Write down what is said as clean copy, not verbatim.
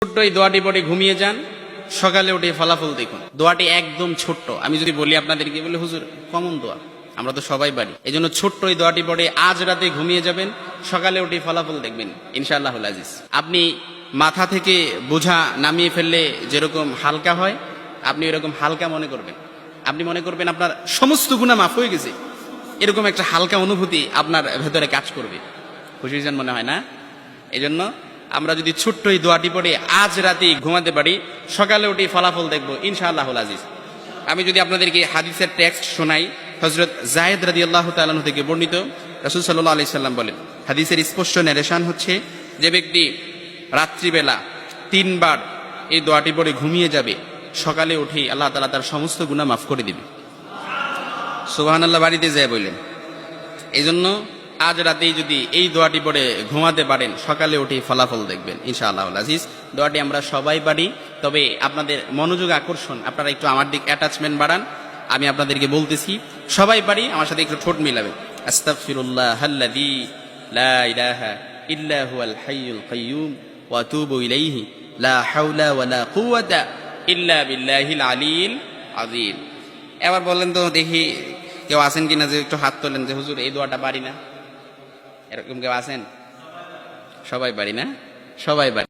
ছোট্ট এই দোয়াটি পড়ে ঘুমিয়ে যান, সকালে উঠে ফলাফল দেখুন। দোয়াটি একদম ছোট্ট, আমি যদি বলি আপনাদেরকে, বলে হুজুর কমন দোয়া, আমরা তো সবাই পারি। এই জন্য ছোট্ট এই দোয়াটি পড়ে আজ রাতে ঘুমিয়ে যাবেন, সকালে উঠে ফলাফল দেখবেন ইনশাআল্লাহুল আজিজ। আপনি মাথা থেকে বোঝা নামিয়ে ফেললে যেরকম হালকা হয়, আপনি এরকম হালকা মনে করবেন। আপনি মনে করবেন আপনার সমস্ত গুনাহ মাফ হয়ে গেছে, এরকম একটা হালকা অনুভূতি আপনার ভেতরে কাজ করবে। খুশি হয়েছেন মনে হয় না? এই জন্য আমরা যদি ছোট্ট এই দোয়াটি পড়ে আজ রাতে ঘুমাতে পারি, সকালে উঠে ফলাফল দেখবো ইনশাআল্লাহুল আজিজ। আমি যদি আপনাদেরকে হাদিসের টেক্সট শোনাই, হযরত যায়েদ রাদিয়াল্লাহু তাআলা আনহু থেকে বর্ণিত, রাসূল সাল্লাল্লাহু আলাইহি সাল্লাম বলেন, হাদিসের স্পষ্ট ন্যারেশন হচ্ছে, যে ব্যক্তি রাত্রিবেলা 3 বার এই দোয়াটি পড়ে ঘুমিয়ে যাবে, সকালে উঠে আল্লাহ তাআলা তার সমস্ত গুনাহ মাফ করে দিবে। সুবহানাল্লাহ বাড়িতে যায় বললেন। এই জন্য আজ রাতেই যদি এই দোয়াটি পড়ে ঘুমাতে পারেন, সকালে উঠে ফলাফল দেখবেন ইনশাআল্লাহুল আজিজ। দোয়াটি আমরা সবাই পারি, তবে আপনাদের মনোযোগ আকর্ষণ, আপনারা একটু আমার দিক অ্যাটাচমেন্ট বাড়ান। আমি আপনাদেরকে বলতেছি, সবাই পারি, আমার সাথে একটু ঠোঁট মিলাবেন। আস্তাগফিরুল্লাহাল্লাযী লা ইলাহা ইল্লা হুয়াল হাইয়ুল কাইয়্যুম ওয়া আতুবু ইলাইহি লা হাওলা ওয়ালা কুওয়াতা ইল্লা বিল্লাহিল আলিয়্যিল আযীম। এবার বলেন তো দেখি, কেউ আছেন কিনা যে একটু হাত তোলেন যে হুজুর এই দোয়াটা পারি না? এরকম কেউ আছেন? সবাই পারি না? সবাই পারি।